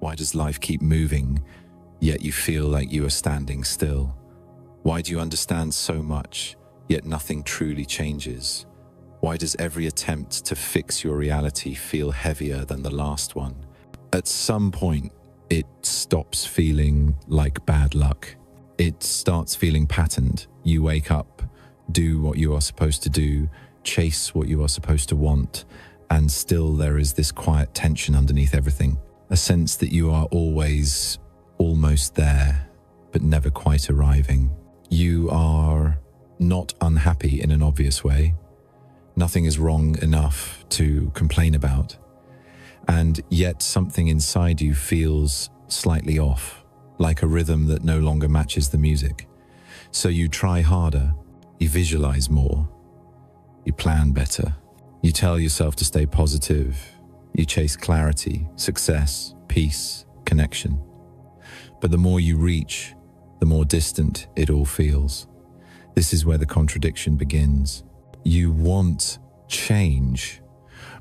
Why does life keep moving, yet you feel like you are standing still? Why do you understand so much, yet nothing truly changes? Why does every attempt to fix your reality feel heavier than the last one? At some point, it stops feeling like bad luck. It starts feeling patterned. You wake up, do what you are supposed to do, chase what you are supposed to want, and still there is this quiet tension underneath everything. A sense that you are always almost there, but never quite arriving. You are not unhappy in an obvious way. Nothing is wrong enough to complain about. And yet something inside you feels slightly off, like a rhythm that no longer matches the music. So you try harder, you visualize more, you plan better, you tell yourself to stay positive, you chase clarity, success, peace, connection. But the more you reach, the more distant it all feels. This is where the contradiction begins. You want change,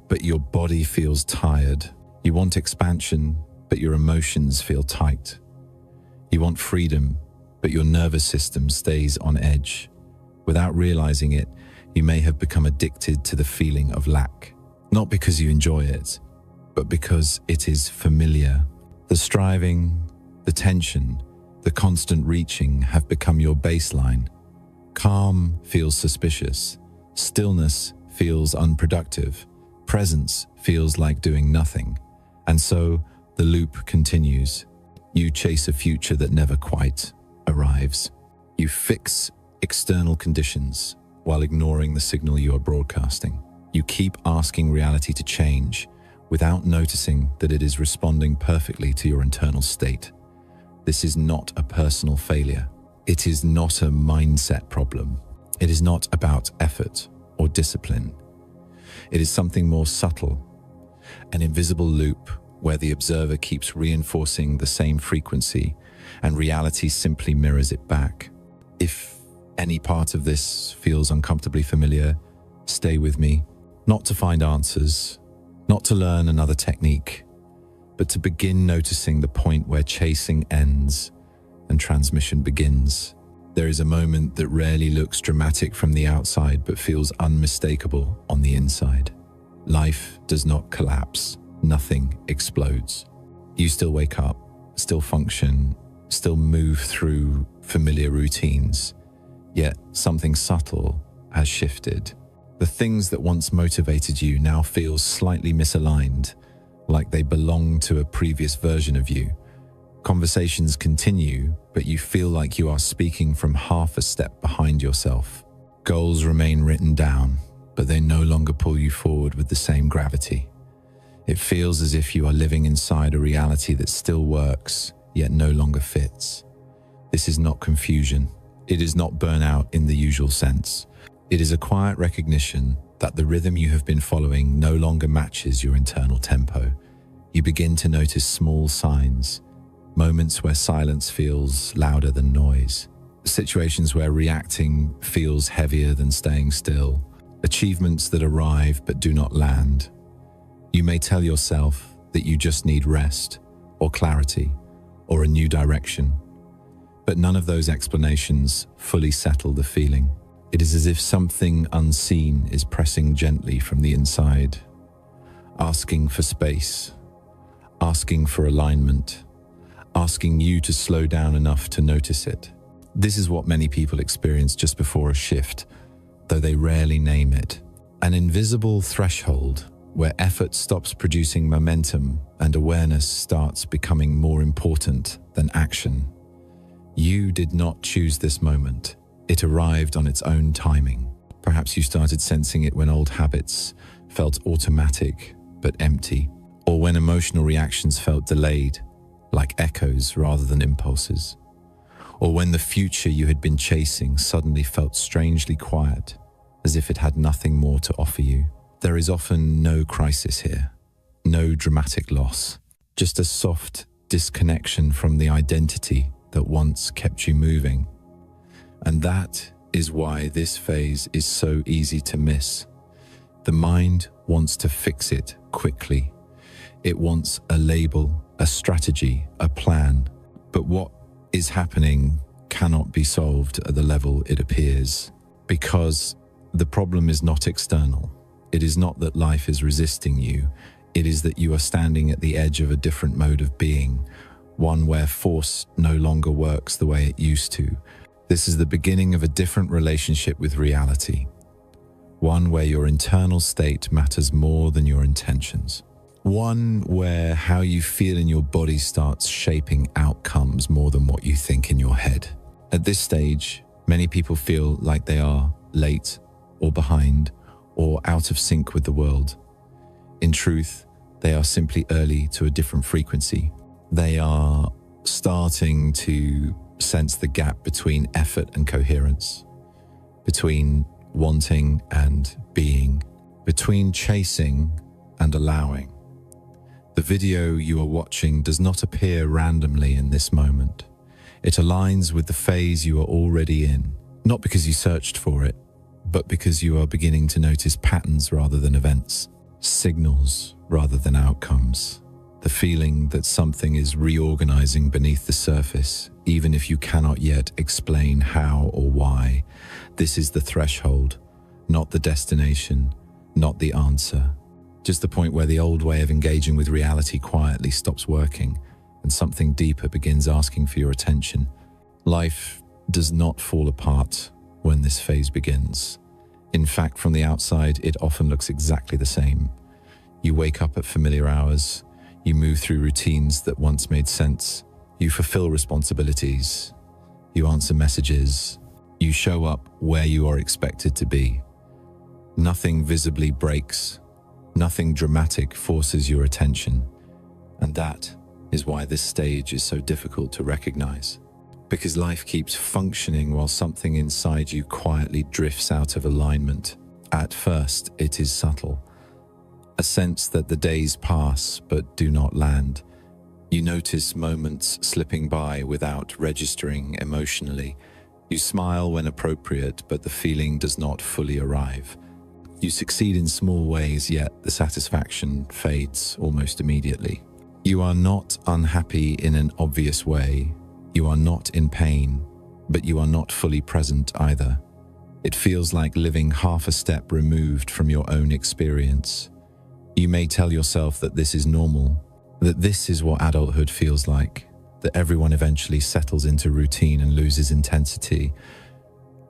but your body feels tired. You want expansion, but your emotions feel tight. You want freedom, but your nervous system stays on edge. Without realizing it, you may have become addicted to the feeling of lack. Not because you enjoy it, but because it is familiar. The striving, the tension, the constant reaching have become your baseline. Calm feels suspicious. Stillness feels unproductive. Presence feels like doing nothing. And so the loop continues. You chase a future that never quite arrives. You fix external conditions while ignoring the signal you are broadcasting. You keep asking reality to change without noticing that it is responding perfectly to your internal state. This is not a personal failure. It is not a mindset problem. It is not about effort or discipline. It is something more subtle, an invisible loop where the observer keeps reinforcing the same frequency and reality simply mirrors it back. If any part of this feels uncomfortably familiar, stay with me, not to find answers, not to learn another technique, but to begin noticing the point where chasing ends and transmission begins. There is a moment that rarely looks dramatic from the outside but feels unmistakable on the inside. Life does not collapse. Nothing explodes. You still wake up, still function, still move through familiar routines, yet something subtle has shifted. The things that once motivated you now feel slightly misaligned, like they belong to a previous version of you. Conversations continue, but you feel like you are speaking from half a step behind yourself. Goals remain written down, but they no longer pull you forward with the same gravity. It feels as if you are living inside a reality that still works, yet no longer fits. This is not confusion. It is not burnout in the usual sense. It is a quiet recognition that the rhythm you have been following no longer matches your internal tempo. You begin to notice small signs, moments where silence feels louder than noise, situations where reacting feels heavier than staying still, achievements that arrive but do not land. You may tell yourself that you just need rest or clarity or a new direction, but none of those explanations fully settle the feeling. It is as if something unseen is pressing gently from the inside, asking for space, asking for alignment, asking you to slow down enough to notice it. This is what many people experience just before a shift, though they rarely name it. An invisible threshold where effort stops producing momentum and awareness starts becoming more important than action. You did not choose this moment. It arrived on its own timing. Perhaps you started sensing it when old habits felt automatic but empty, or when emotional reactions felt delayed, like echoes rather than impulses, or when the future you had been chasing suddenly felt strangely quiet, as if it had nothing more to offer you. There is often no crisis here, no dramatic loss, just a soft disconnection from the identity that once kept you moving. And that is why this phase is so easy to miss. The mind wants to fix it quickly. It wants a label, a strategy, a plan. But what is happening cannot be solved at the level it appears, because the problem is not external. It is not that life is resisting you. It is that you are standing at the edge of a different mode of being, one where force no longer works the way it used to. This is the beginning of a different relationship with reality, one where your internal state matters more than your intentions. One where how you feel in your body starts shaping outcomes more than what you think in your head. At this stage, many people feel like they are late or behind or out of sync with the world. In truth, they are simply early to a different frequency. They are starting to sense the gap between effort and coherence, between wanting and being, between chasing and allowing. The video you are watching does not appear randomly in this moment. It aligns with the phase you are already in, not because you searched for it, but because you are beginning to notice patterns rather than events, signals rather than outcomes. The feeling that something is reorganizing beneath the surface, even if you cannot yet explain how or why. This is the threshold, not the destination, not the answer. Just the point where the old way of engaging with reality quietly stops working and something deeper begins asking for your attention. Life does not fall apart when this phase begins. In fact, from the outside, it often looks exactly the same. You wake up at familiar hours. You move through routines that once made sense. You fulfill responsibilities. You answer messages. You show up where you are expected to be. Nothing visibly breaks. Nothing dramatic forces your attention. And that is why this stage is so difficult to recognize. Because life keeps functioning while something inside you quietly drifts out of alignment. At first, it is subtle. A sense that the days pass but do not land. You notice moments slipping by without registering emotionally. You smile when appropriate, but the feeling does not fully arrive. You succeed in small ways, yet the satisfaction fades almost immediately. You are not unhappy in an obvious way. You are not in pain, but you are not fully present either. It feels like living half a step removed from your own experience. You may tell yourself that this is normal, that this is what adulthood feels like, that everyone eventually settles into routine and loses intensity.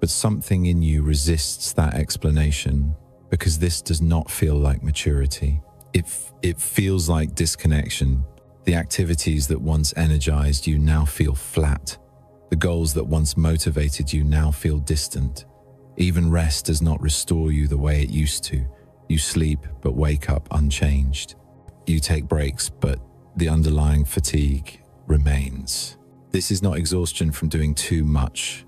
But something in you resists that explanation, because this does not feel like maturity. It feels like disconnection. The activities that once energized you now feel flat. The goals that once motivated you now feel distant. Even rest does not restore you the way it used to. You sleep but wake up unchanged. You take breaks, but the underlying fatigue remains. This is not exhaustion from doing too much.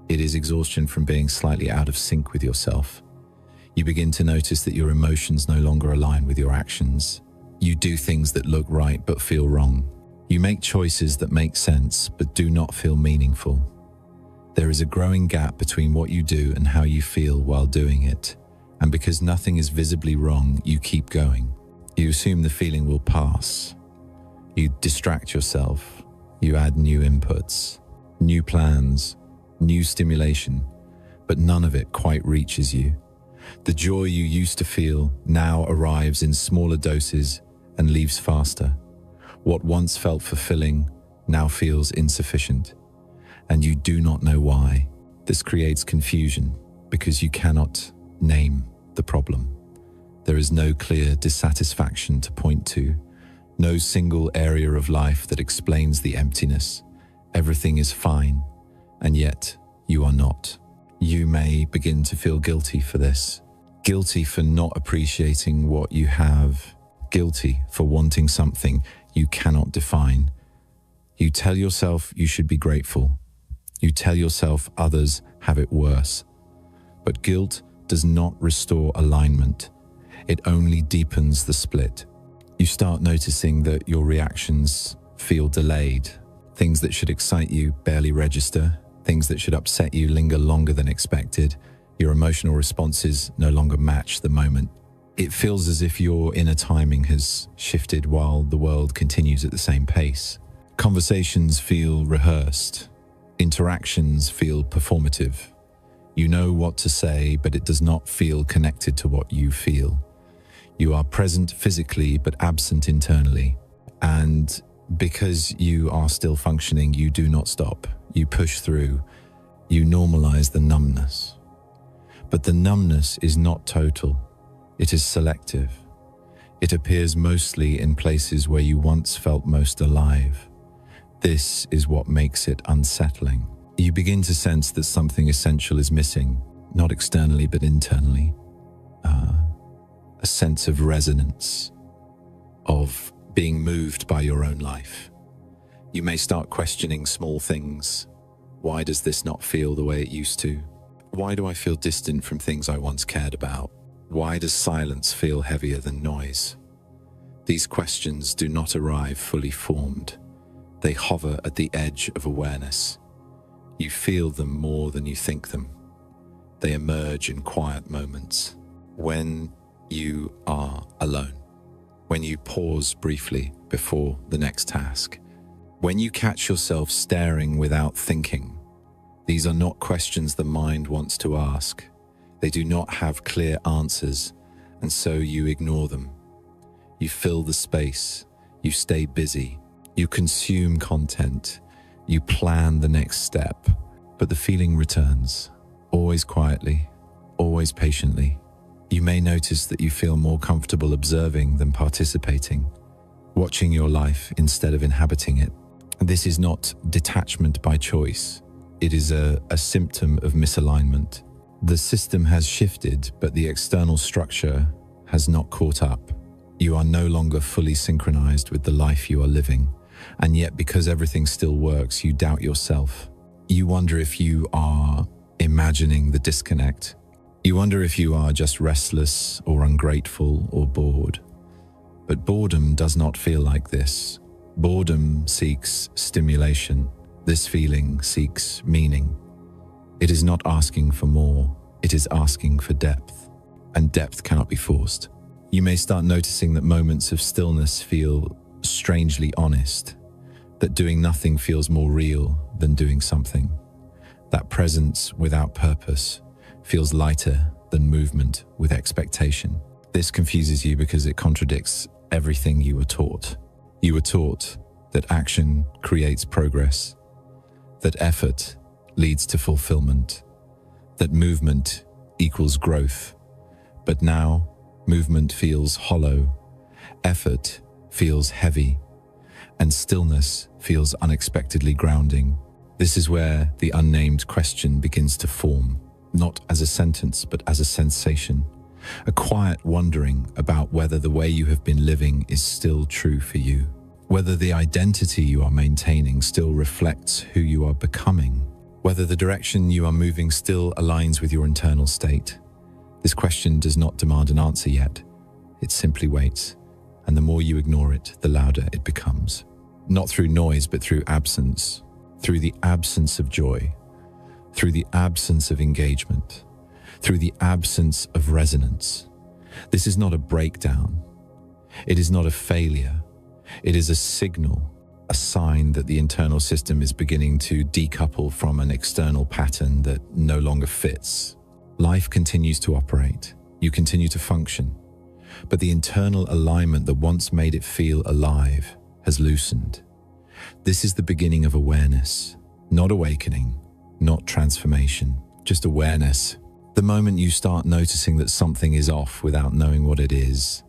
It is exhaustion from being slightly out of sync with yourself. You begin to notice that your emotions no longer align with your actions. You do things that look right but feel wrong. You make choices that make sense but do not feel meaningful. There is a growing gap between what you do and how you feel while doing it. And because nothing is visibly wrong, you keep going. You assume the feeling will pass. You distract yourself. You add new inputs, new plans, new stimulation, but none of it quite reaches you. The joy you used to feel now arrives in smaller doses and leaves faster. What once felt fulfilling now feels insufficient, and you do not know why. This creates confusion because you cannot name the problem. There is no clear dissatisfaction to point to, no single area of life that explains the emptiness. Everything is fine, and yet you are not. You may begin to feel guilty for this, guilty for not appreciating what you have, guilty for wanting something you cannot define. You tell yourself you should be grateful. You tell yourself others have it worse. But guilt does not restore alignment. It only deepens the split. You start noticing that your reactions feel delayed. Things that should excite you barely register. Things that should upset you linger longer than expected. Your emotional responses no longer match the moment. It feels as if your inner timing has shifted while the world continues at the same pace. Conversations feel rehearsed. Interactions feel performative. You know what to say, but it does not feel connected to what you feel. You are present physically, but absent internally. And because you are still functioning, you do not stop. You push through. You normalize the numbness. But the numbness is not total. It is selective. It appears mostly in places where you once felt most alive. This is what makes it unsettling. You begin to sense that something essential is missing, not externally but internally. A sense of resonance, of being moved by your own life. You may start questioning small things. Why does this not feel the way it used to? Why do I feel distant from things I once cared about? Why does silence feel heavier than noise? These questions do not arrive fully formed. They hover at the edge of awareness. You feel them more than you think them. They emerge in quiet moments. When you are alone. When you pause briefly before the next task. When you catch yourself staring without thinking. These are not questions the mind wants to ask. They do not have clear answers, and so you ignore them. You fill the space. You stay busy. You consume content. You plan the next step. But the feeling returns, always quietly, always patiently. You may notice that you feel more comfortable observing than participating, watching your life instead of inhabiting it. This is not detachment by choice. It is a symptom of misalignment. The system has shifted, but the external structure has not caught up. You are no longer fully synchronized with the life you are living, and yet because everything still works, you doubt yourself. You wonder if you are imagining the disconnect. You wonder if you are just restless or ungrateful or bored. But boredom does not feel like this. Boredom seeks stimulation. This feeling seeks meaning. It is not asking for more. It is asking for depth. And depth cannot be forced. You may start noticing that moments of stillness feel strangely honest. That doing nothing feels more real than doing something. That presence without purpose feels lighter than movement with expectation. This confuses you because it contradicts everything you were taught. You were taught that action creates progress, that effort leads to fulfillment, that movement equals growth. But now, movement feels hollow, effort feels heavy, and stillness feels unexpectedly grounding. This is where the unnamed question begins to form. Not as a sentence, but as a sensation, a quiet wondering about whether the way you have been living is still true for you, whether the identity you are maintaining still reflects who you are becoming, whether the direction you are moving still aligns with your internal state. This question does not demand an answer yet. It simply waits, and the more you ignore it, the louder it becomes. Not through noise, but through absence, through the absence of joy, through the absence of engagement, through the absence of resonance. This is not a breakdown. It is not a failure. It is a signal, a sign that the internal system is beginning to decouple from an external pattern that no longer fits. Life continues to operate. You continue to function. But the internal alignment that once made it feel alive has loosened. This is the beginning of awareness, not awakening, not transformation, just awareness. The moment you start noticing that something is off without knowing what it is,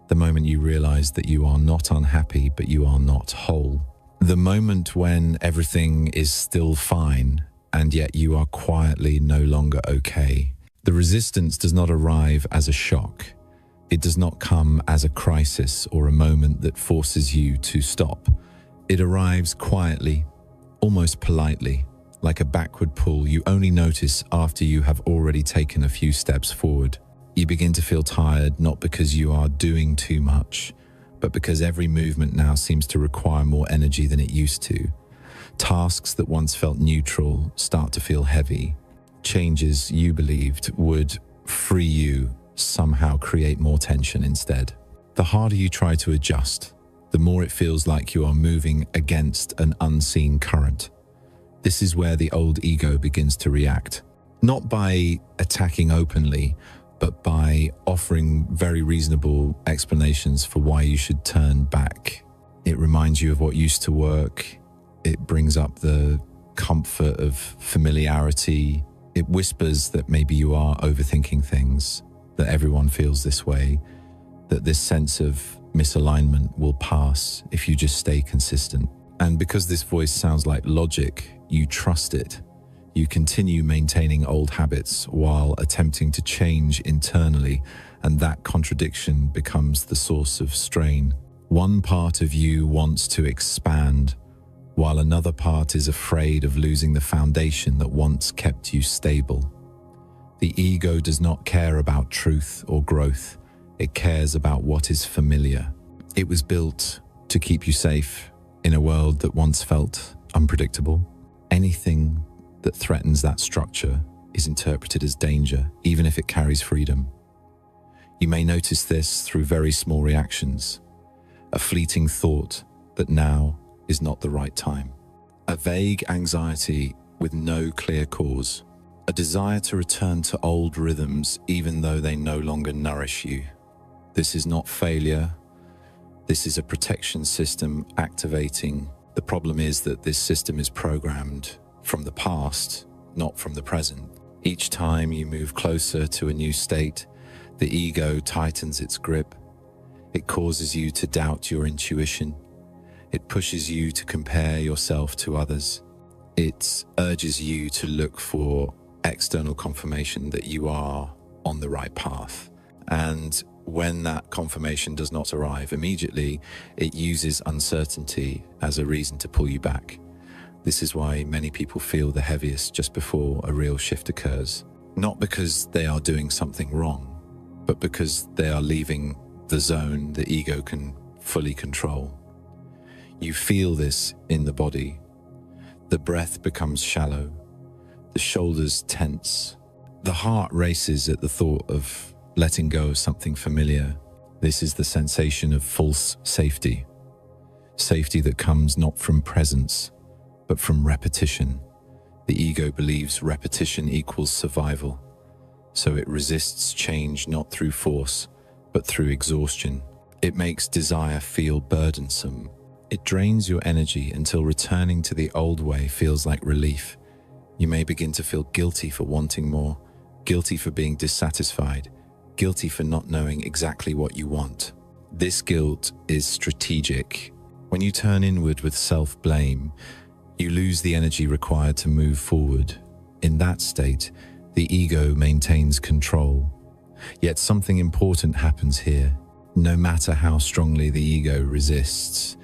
the moment you realize that you are not unhappy, but you are not whole, the moment when everything is still fine, and yet you are quietly no longer okay. The resistance does not arrive as a shock. It does not come as a crisis or a moment that forces you to stop. It arrives quietly, almost politely, like a backward pull you only notice after you have already taken a few steps forward. You begin to feel tired, not because you are doing too much, but because every movement now seems to require more energy than it used to. Tasks that once felt neutral start to feel heavy. Changes you believed would free you somehow create more tension instead. The harder you try to adjust, the more it feels like you are moving against an unseen current. This is where the old ego begins to react, not by attacking openly, but by offering very reasonable explanations for why you should turn back. It reminds you of what used to work. It brings up the comfort of familiarity. It whispers that maybe you are overthinking things, that everyone feels this way, that this sense of misalignment will pass if you just stay consistent. And because this voice sounds like logic, you trust it. You continue maintaining old habits while attempting to change internally, and that contradiction becomes the source of strain. One part of you wants to expand, while another part is afraid of losing the foundation that once kept you stable. The ego does not care about truth or growth. It cares about what is familiar. It was built to keep you safe in a world that once felt unpredictable. Anything that threatens that structure is interpreted as danger, even if it carries freedom. You may notice this through very small reactions, a fleeting thought that now is not the right time, a vague anxiety with no clear cause, a desire to return to old rhythms even though they no longer nourish you. This is not failure. This is a protection system activating. The problem is that this system is programmed from the past, not from the present. Each time you move closer to a new state, the ego tightens its grip. It causes you to doubt your intuition. It pushes you to compare yourself to others. It urges you to look for external confirmation that you are on the right path. And when that confirmation does not arrive immediately, it uses uncertainty as a reason to pull you back. This is why many people feel the heaviest just before a real shift occurs. Not because they are doing something wrong, but because they are leaving the zone the ego can fully control. You feel this in the body. The breath becomes shallow. The shoulders tense. The heart races at the thought of letting go of something familiar. This is the sensation of false safety. Safety that comes not from presence, but from repetition. The ego believes repetition equals survival, so it resists change not through force, but through exhaustion. It makes desire feel burdensome. It drains your energy until returning to the old way feels like relief. You may begin to feel guilty for wanting more, guilty for being dissatisfied, guilty for not knowing exactly what you want. This guilt is strategic. When you turn inward with self-blame, you lose the energy required to move forward. In that state, the ego maintains control. Yet something important happens here. No matter how strongly the ego resists,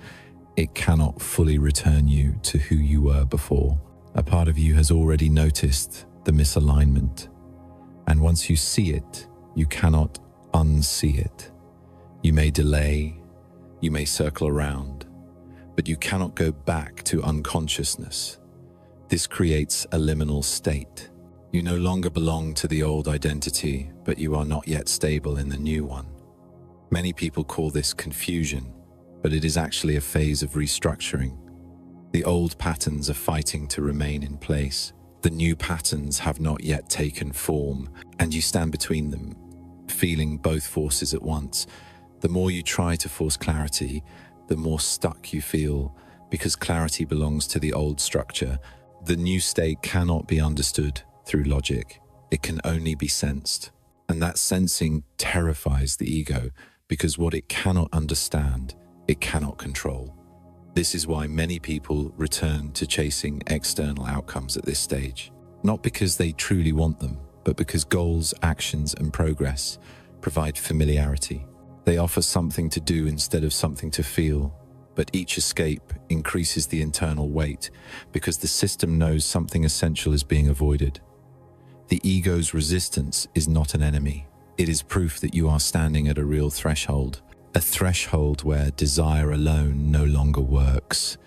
it cannot fully return you to who you were before. A part of you has already noticed the misalignment, and once you see it, you cannot unsee it. You may delay, you may circle around, but you cannot go back to unconsciousness. This creates a liminal state. You no longer belong to the old identity, but you are not yet stable in the new one. Many people call this confusion, but it is actually a phase of restructuring. The old patterns are fighting to remain in place. The new patterns have not yet taken form, and you stand between them, feeling both forces at once. The more you try to force clarity, the more stuck you feel, because clarity belongs to the old structure. The new state cannot be understood through logic. It can only be sensed. And that sensing terrifies the ego, because what it cannot understand, it cannot control. This is why many people return to chasing external outcomes at this stage. Not because they truly want them, but because goals, actions, and progress provide familiarity. They offer something to do instead of something to feel, but each escape increases the internal weight because the system knows something essential is being avoided. The ego's resistance is not an enemy. It is proof that you are standing at a real threshold, a threshold where desire alone no longer works,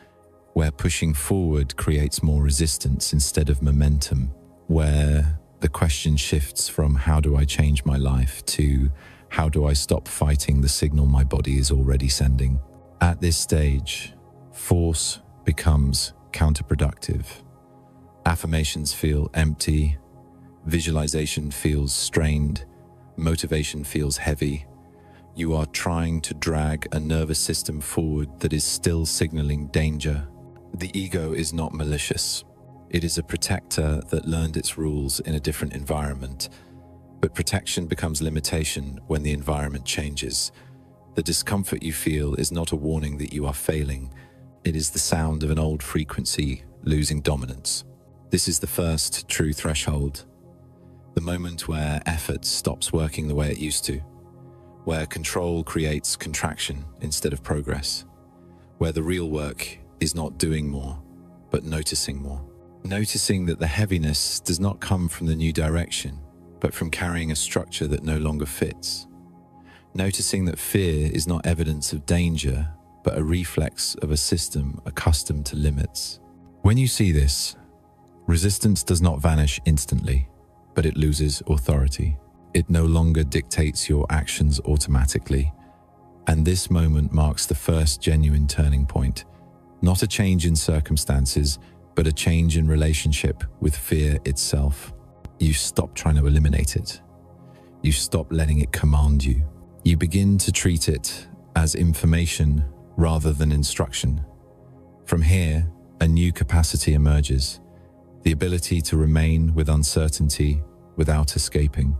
where pushing forward creates more resistance instead of momentum, where The question shifts from how do I change my life to how do I stop fighting the signal my body is already sending. At this stage, force becomes counterproductive. Affirmations feel empty, visualization feels strained, motivation feels heavy. You are trying to drag a nervous system forward that is still signaling danger. The ego is not malicious. It is a protector that learned its rules in a different environment. But protection becomes limitation when the environment changes. The discomfort you feel is not a warning that you are failing. It is the sound of an old frequency losing dominance. This is the first true threshold. The moment where effort stops working the way it used to. Where control creates contraction instead of progress. Where the real work is not doing more, but noticing more. Noticing that the heaviness does not come from the new direction, but from carrying a structure that no longer fits. Noticing that fear is not evidence of danger, but a reflex of a system accustomed to limits. When you see this, resistance does not vanish instantly, but it loses authority. It no longer dictates your actions automatically. And this moment marks the first genuine turning point. Not a change in circumstances, but a change in relationship with fear itself. You stop trying to eliminate it. You stop letting it command you. You begin to treat it as information rather than instruction. From here, a new capacity emerges. The ability to remain with uncertainty without escaping.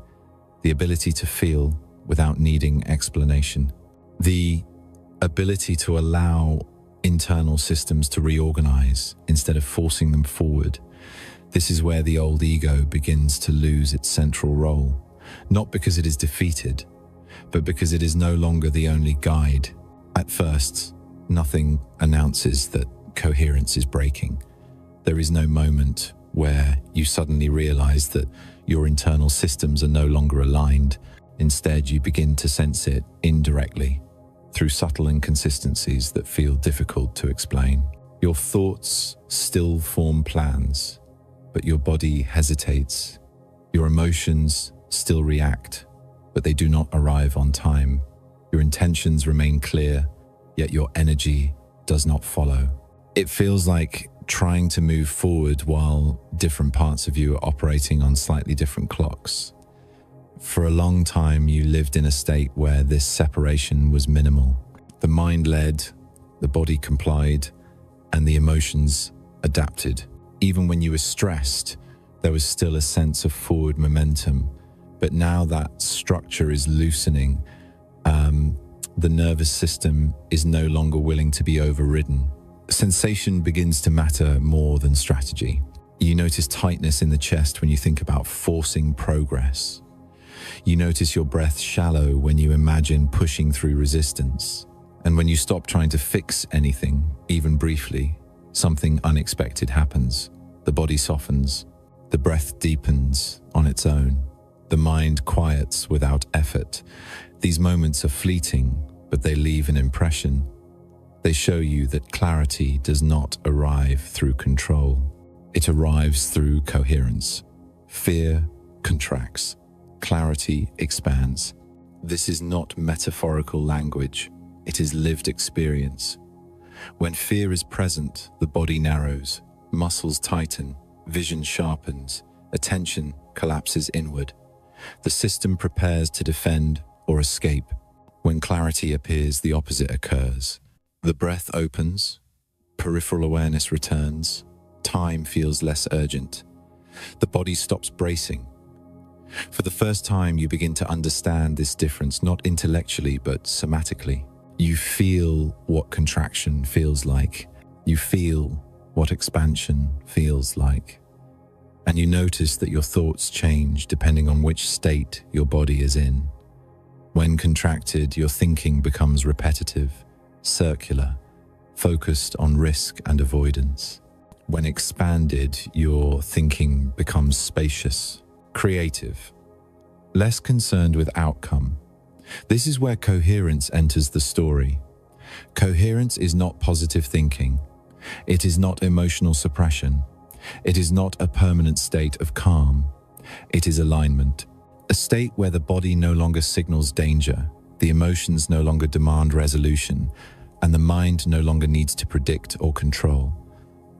The ability to feel without needing explanation. The ability to allow internal systems to reorganize instead of forcing them forward. This is where the old ego begins to lose its central role, not because it is defeated, but because it is no longer the only guide. At first, nothing announces that coherence is breaking. There is no moment where you suddenly realize that your internal systems are no longer aligned. Instead, you begin to sense it indirectly, through subtle inconsistencies that feel difficult to explain. Your thoughts still form plans, but your body hesitates. Your emotions still react, but they do not arrive on time. Your intentions remain clear, yet your energy does not follow. It feels like trying to move forward while different parts of you are operating on slightly different clocks. For a long time, you lived in a state where this separation was minimal. The mind led, the body complied, and the emotions adapted. Even when you were stressed, there was still a sense of forward momentum. But now that structure is loosening, the nervous system is no longer willing to be overridden. Sensation begins to matter more than strategy. You notice tightness in the chest when you think about forcing progress. You notice your breath shallow when you imagine pushing through resistance. And when you stop trying to fix anything, even briefly, something unexpected happens. The body softens. The breath deepens on its own. The mind quiets without effort. These moments are fleeting, but they leave an impression. They show you that clarity does not arrive through control. It arrives through coherence. Fear contracts. Clarity expands. This is not metaphorical language. It is lived experience. When fear is present, the body narrows, muscles tighten, vision sharpens, attention collapses inward. The system prepares to defend or escape. When clarity appears, the opposite occurs. The breath opens, peripheral awareness returns, time feels less urgent. The body stops bracing. For the first time, you begin to understand this difference, not intellectually, but somatically. You feel what contraction feels like. You feel what expansion feels like. And you notice that your thoughts change depending on which state your body is in. When contracted, your thinking becomes repetitive, circular, focused on risk and avoidance. When expanded, your thinking becomes spacious, creative, less concerned with outcome. This is where coherence enters the story. Coherence is not positive thinking. It is not emotional suppression. It is not a permanent state of calm. It is alignment, a state where the body no longer signals danger, the emotions no longer demand resolution, and the mind no longer needs to predict or control.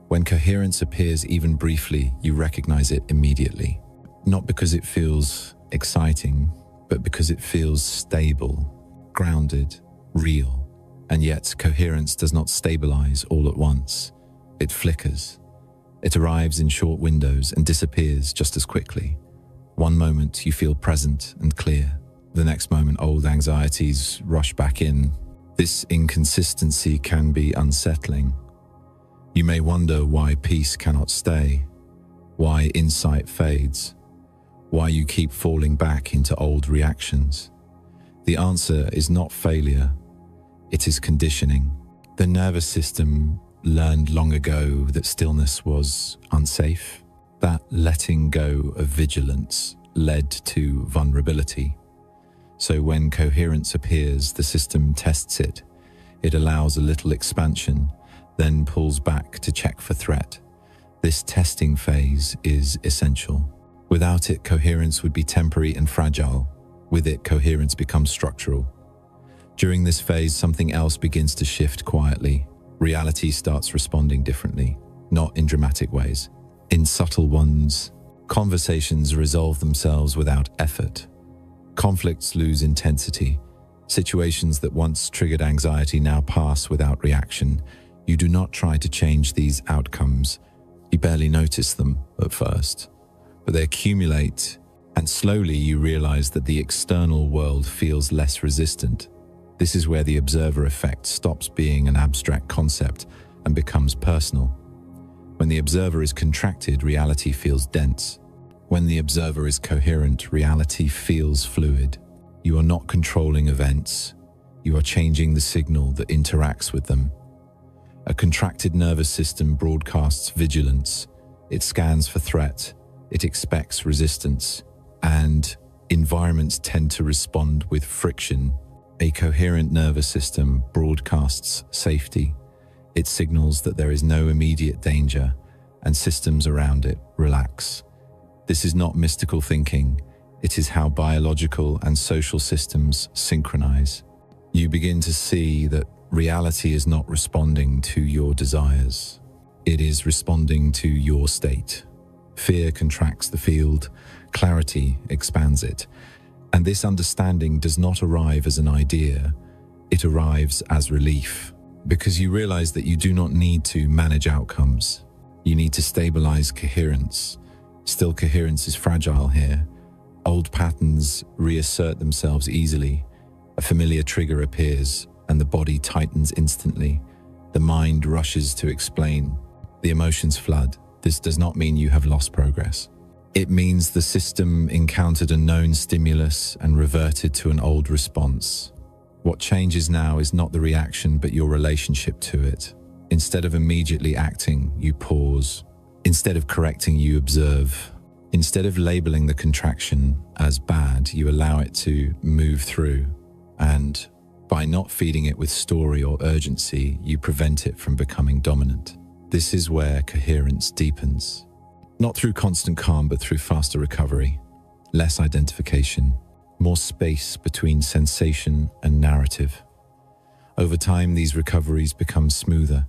When coherence appears even briefly, you recognize it immediately. Not because it feels exciting, but because it feels stable, grounded, real. And yet, coherence does not stabilize all at once. It flickers. It arrives in short windows and disappears just as quickly. One moment you feel present and clear. The next moment old anxieties rush back in. This inconsistency can be unsettling. You may wonder why peace cannot stay, why insight fades, why you keep falling back into old reactions. The answer is not failure, it is conditioning. The nervous system learned long ago that stillness was unsafe, that letting go of vigilance led to vulnerability. So when coherence appears, the system tests it. It allows a little expansion, then pulls back to check for threat. This testing phase is essential. Without it, coherence would be temporary and fragile. With it, coherence becomes structural. During this phase, something else begins to shift quietly. Reality starts responding differently, not in dramatic ways. In subtle ones, conversations resolve themselves without effort. Conflicts lose intensity. Situations that once triggered anxiety now pass without reaction. You do not try to change these outcomes. You barely notice them at first, but they accumulate, and slowly you realize that the external world feels less resistant. This is where the observer effect stops being an abstract concept and becomes personal. When the observer is contracted, reality feels dense. When the observer is coherent, reality feels fluid. You are not controlling events. You are changing the signal that interacts with them. A contracted nervous system broadcasts vigilance. It scans for threat. It expects resistance. And environments tend to respond with friction. A coherent nervous system broadcasts safety. It signals that there is no immediate danger, and systems around it relax. This is not mystical thinking. It is how biological and social systems synchronize. You begin to see that reality is not responding to your desires. It is responding to your state. Fear contracts the field, clarity expands it. And this understanding does not arrive as an idea, it arrives as relief. Because you realize that you do not need to manage outcomes. You need to stabilize coherence. Still, coherence is fragile here. Old patterns reassert themselves easily. A familiar trigger appears, and the body tightens instantly. The mind rushes to explain. The emotions flood. This does not mean you have lost progress. It means the system encountered a known stimulus and reverted to an old response. What changes now is not the reaction, but your relationship to it. Instead of immediately acting, you pause. Instead of correcting, you observe. Instead of labeling the contraction as bad, you allow it to move through. And by not feeding it with story or urgency, you prevent it from becoming dominant. This is where coherence deepens. Not through constant calm, but through faster recovery, less identification, more space between sensation and narrative. Over time, these recoveries become smoother.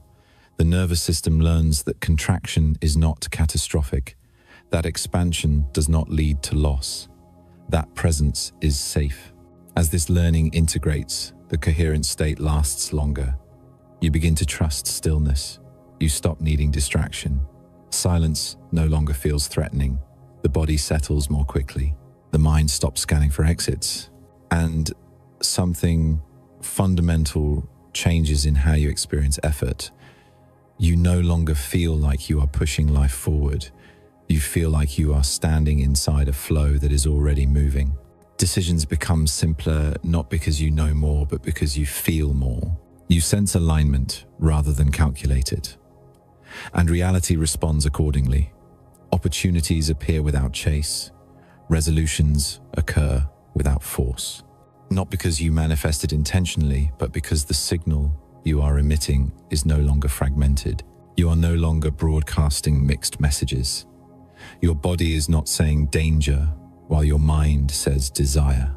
The nervous system learns that contraction is not catastrophic, that expansion does not lead to loss, that presence is safe. As this learning integrates, the coherent state lasts longer. You begin to trust stillness. You stop needing distraction. Silence no longer feels threatening. The body settles more quickly. The mind stops scanning for exits. And something fundamental changes in how you experience effort. You no longer feel like you are pushing life forward. You feel like you are standing inside a flow that is already moving. Decisions become simpler, not because you know more, but because you feel more. You sense alignment rather than calculate it. And reality responds accordingly. Opportunities appear without chase. Resolutions occur without force. Not because you manifested intentionally, but because the signal you are emitting is no longer fragmented. You are no longer broadcasting mixed messages. Your body is not saying danger, while your mind says desire.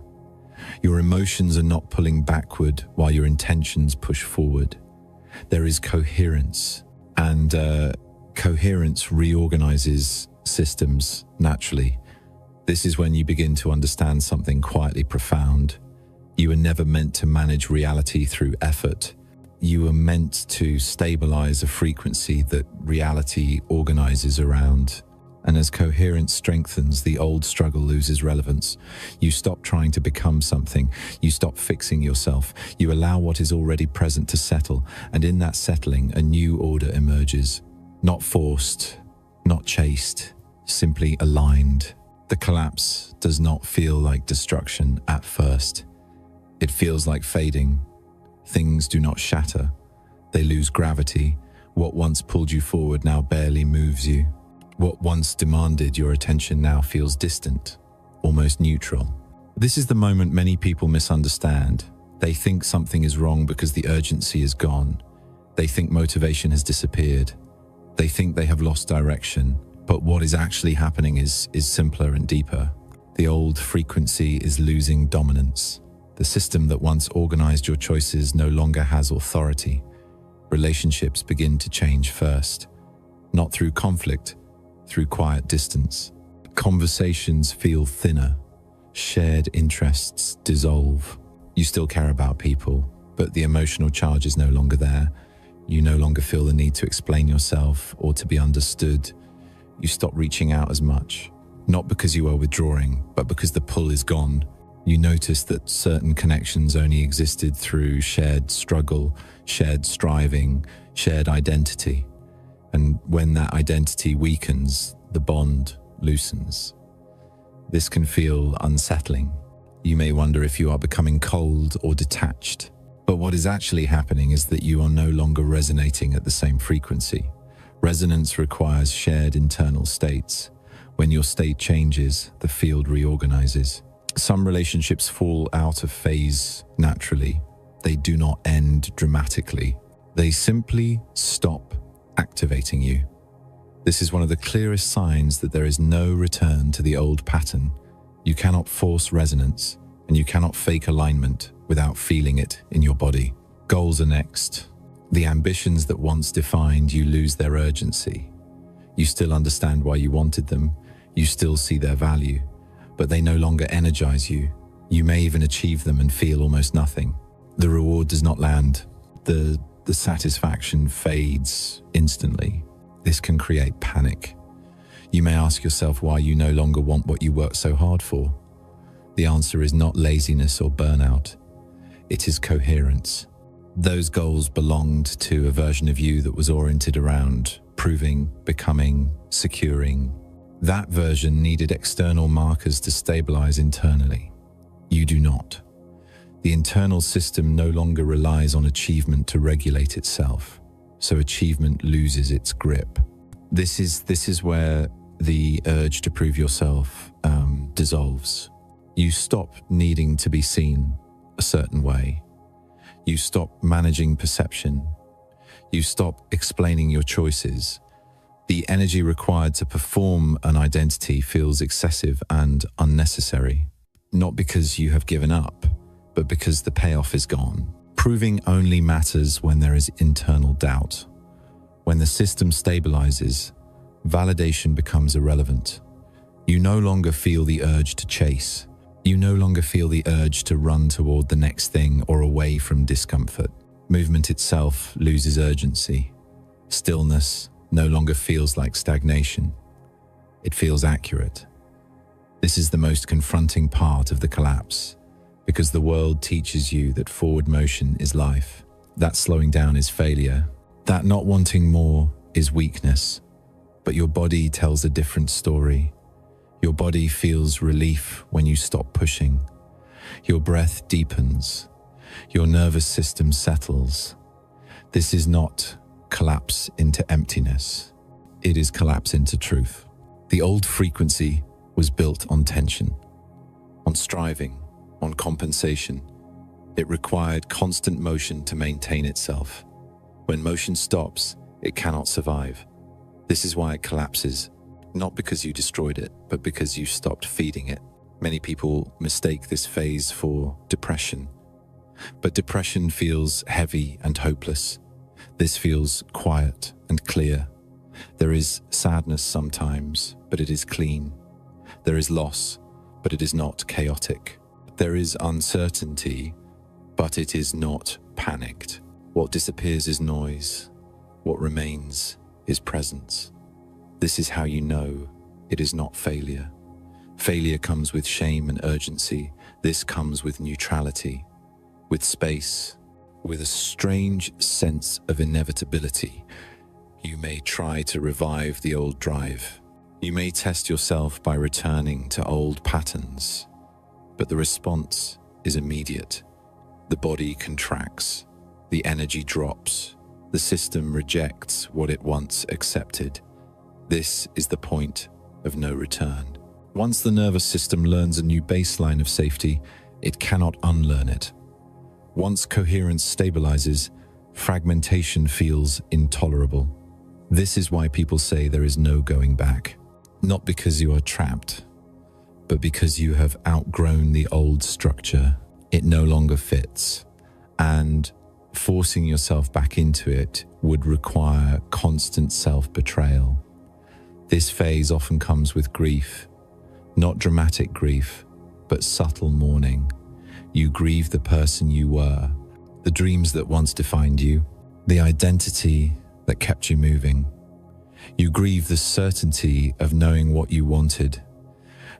Your emotions are not pulling backward, while your intentions push forward. There is coherence, and coherence reorganizes systems naturally. This is when you begin to understand something quietly profound. You were never meant to manage reality through effort. You were meant to stabilize a frequency that reality organizes around. And as coherence strengthens, the old struggle loses relevance. You stop trying to become something. You stop fixing yourself. You allow what is already present to settle. And in that settling, a new order emerges. Not forced, not chased, simply aligned. The collapse does not feel like destruction at first. It feels like fading. Things do not shatter. They lose gravity. What once pulled you forward now barely moves you. What once demanded your attention now feels distant, almost neutral. This is the moment many people misunderstand. They think something is wrong because the urgency is gone. They think motivation has disappeared. They think they have lost direction. But what is actually happening is simpler and deeper. The old frequency is losing dominance. The system that once organized your choices no longer has authority. Relationships begin to change first, not through conflict, through quiet distance. Conversations feel thinner. Shared interests dissolve. You still care about people, but the emotional charge is no longer there. You no longer feel the need to explain yourself or to be understood. You stop reaching out as much, not because you are withdrawing, but because the pull is gone. You notice that certain connections only existed through shared struggle, shared striving, shared identity. And when that identity weakens, the bond loosens. This can feel unsettling. You may wonder if you are becoming cold or detached. But what is actually happening is that you are no longer resonating at the same frequency. Resonance requires shared internal states. When your state changes, the field reorganizes. Some relationships fall out of phase naturally. They do not end dramatically. They simply stop activating you. This is one of the clearest signs that there is no return to the old pattern. You cannot force resonance, and you cannot fake alignment without feeling it in your body. Goals are next. The ambitions that once defined you lose their urgency. You still understand why you wanted them. You still see their value, but they no longer energize you. You may even achieve them and feel almost nothing. The reward does not land. The satisfaction fades instantly. This can create panic. You may ask yourself why you no longer want what you worked so hard for. The answer is not laziness or burnout. It is coherence. Those goals belonged to a version of you that was oriented around proving, becoming, securing. That version needed external markers to stabilize internally. You do not. The internal system no longer relies on achievement to regulate itself, so achievement loses its grip. This is where the urge to prove yourself dissolves. You stop needing to be seen a certain way. You stop managing perception. You stop explaining your choices. The energy required to perform an identity feels excessive and unnecessary, not because you have given up, but because the payoff is gone. Proving only matters when there is internal doubt. When the system stabilizes, validation becomes irrelevant. You no longer feel the urge to chase. You no longer feel the urge to run toward the next thing or away from discomfort. Movement itself loses urgency. Stillness no longer feels like stagnation. It feels accurate. This is the most confronting part of the collapse, because the world teaches you that forward motion is life, that slowing down is failure, that not wanting more is weakness. But your body tells a different story. Your body feels relief when you stop pushing. Your breath deepens. Your nervous system settles. This is not collapse into emptiness. It is collapse into truth. The old frequency was built on tension, on striving, on compensation. It required constant motion to maintain itself. When motion stops, it cannot survive. This is why it collapses. not because you destroyed it, but because you stopped feeding it. Many people mistake this phase for depression, but depression feels heavy and hopeless. This feels quiet and clear. There is sadness sometimes, but it is clean. There is loss, but it is not chaotic. There is uncertainty, but it is not panicked. What disappears is noise. What remains is presence. This is how you know it is not failure. Failure comes with shame and urgency. This comes with neutrality, with space, with a strange sense of inevitability. You may try to revive the old drive. You may test yourself by returning to old patterns, but the response is immediate. The body contracts, the energy drops, the system rejects what it once accepted. This is the point of no return. Once the nervous system learns a new baseline of safety, it cannot unlearn it. Once coherence stabilizes, fragmentation feels intolerable. This is why people say there is no going back. Not because you are trapped, but because you have outgrown the old structure. It no longer fits, and forcing yourself back into it would require constant self-betrayal. This phase often comes with grief, not dramatic grief, but subtle mourning. You grieve the person you were, the dreams that once defined you, the identity that kept you moving. You grieve the certainty of knowing what you wanted.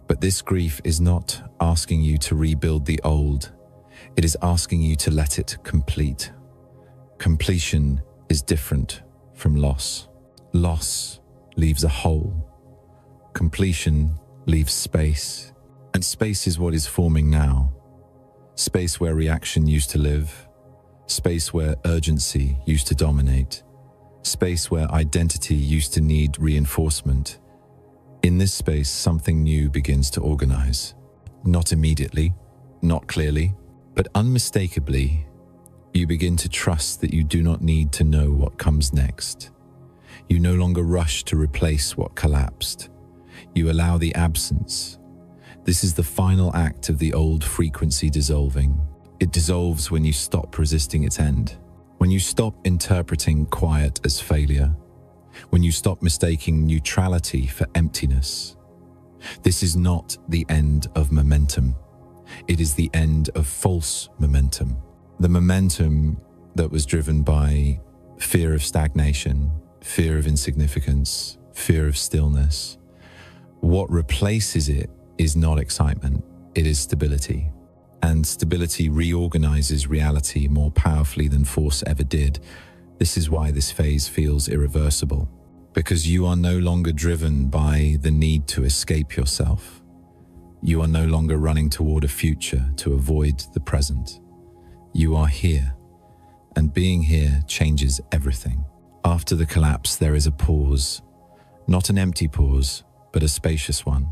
But this grief is not asking you to rebuild the old. It is asking you to let it complete. Completion is different from loss. Loss leaves a hole. Completion leaves space. And space is what is forming now. Space where reaction used to live. Space where urgency used to dominate. Space where identity used to need reinforcement. In this space, something new begins to organize. Not immediately, not clearly, but unmistakably, you begin to trust that you do not need to know what comes next. You no longer rush to replace what collapsed. You allow the absence. This is the final act of the old frequency dissolving. It dissolves when you stop resisting its end. When you stop interpreting quiet as failure. When you stop mistaking neutrality for emptiness. This is not the end of momentum. It is the end of false momentum. The momentum that was driven by fear of stagnation, fear of insignificance, fear of stillness. What replaces it is not excitement, it is stability. And stability reorganizes reality more powerfully than force ever did. This is why this phase feels irreversible, because you are no longer driven by the need to escape yourself. You are no longer running toward a future to avoid the present. You are here, and being here changes everything. After the collapse, there is a pause, not an empty pause, but a spacious one.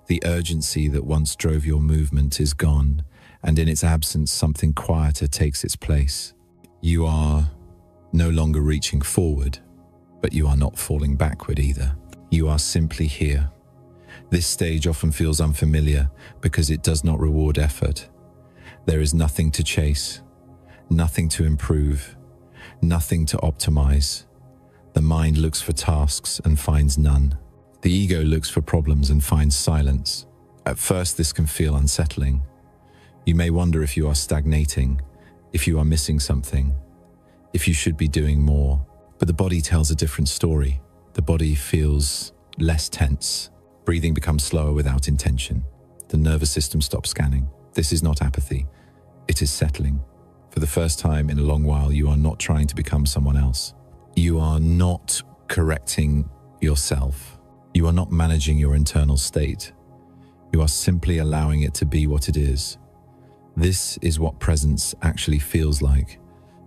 The urgency that once drove your movement is gone, and in its absence, something quieter takes its place. You are no longer reaching forward, but you are not falling backward either. You are simply here. This stage often feels unfamiliar because it does not reward effort. There is nothing to chase, nothing to improve, nothing to optimize. The mind looks for tasks and finds none. The ego looks for problems and finds silence. At first, this can feel unsettling. You may wonder if you are stagnating, if you are missing something, if you should be doing more. But the body tells a different story. The body feels less tense. Breathing becomes slower without intention. The nervous system stops scanning. This is not apathy. It is settling. For the first time in a long while, you are not trying to become someone else. You are not correcting yourself. You are not managing your internal state. You are simply allowing it to be what it is. This is what presence actually feels like.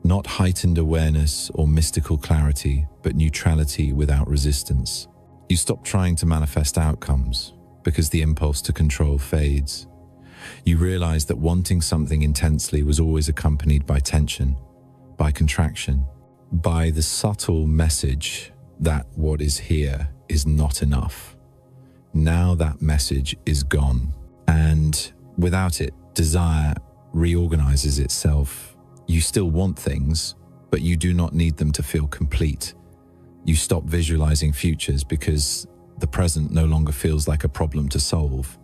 Not heightened awareness or mystical clarity, but neutrality without resistance. You stop trying to manifest outcomes because the impulse to control fades. You realize that wanting something intensely was always accompanied by tension, by contraction, by the subtle message that what is here is not enough. Now that message is gone. And without it, desire reorganizes itself. You still want things, but you do not need them to feel complete. You stop visualizing futures because the present no longer feels like a problem to solve.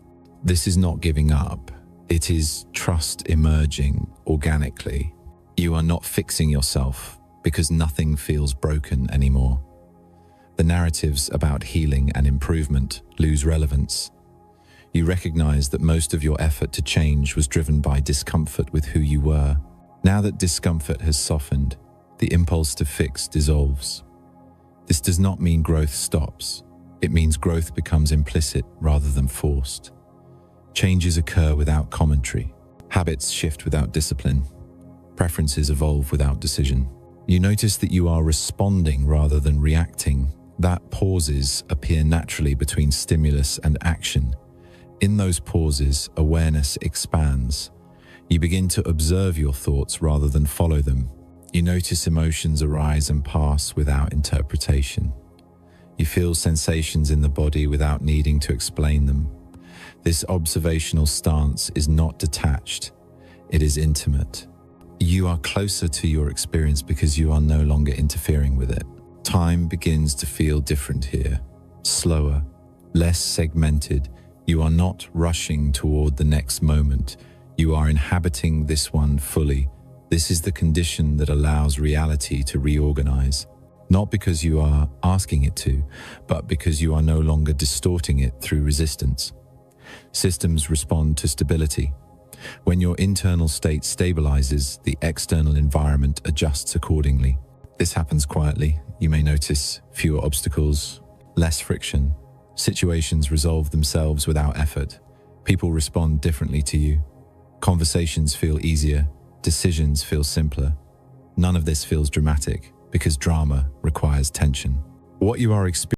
This is not giving up. It is trust emerging organically. You are not fixing yourself because nothing feels broken anymore. The narratives about healing and improvement lose relevance. You recognize that most of your effort to change was driven by discomfort with who you were. Now that discomfort has softened, the impulse to fix dissolves. This does not mean growth stops. It means growth becomes implicit rather than forced. Changes occur without commentary. Habits shift without discipline. Preferences evolve without decision. You notice that you are responding rather than reacting. That pauses appear naturally between stimulus and action. In those pauses, awareness expands. You begin to observe your thoughts rather than follow them. You notice emotions arise and pass without interpretation. You feel sensations in the body without needing to explain them. This observational stance is not detached, it is intimate. You are closer to your experience because you are no longer interfering with it. Time begins to feel different here, slower, less segmented. You are not rushing toward the next moment. You are inhabiting this one fully. This is the condition that allows reality to reorganize. Not because you are asking it to, but because you are no longer distorting it through resistance. Systems respond to stability. When your internal state stabilizes, the external environment adjusts accordingly. This happens quietly. You may notice fewer obstacles, less friction. Situations resolve themselves without effort. People respond differently to you. Conversations feel easier. Decisions feel simpler. None of this feels dramatic because drama requires tension. What you are experiencing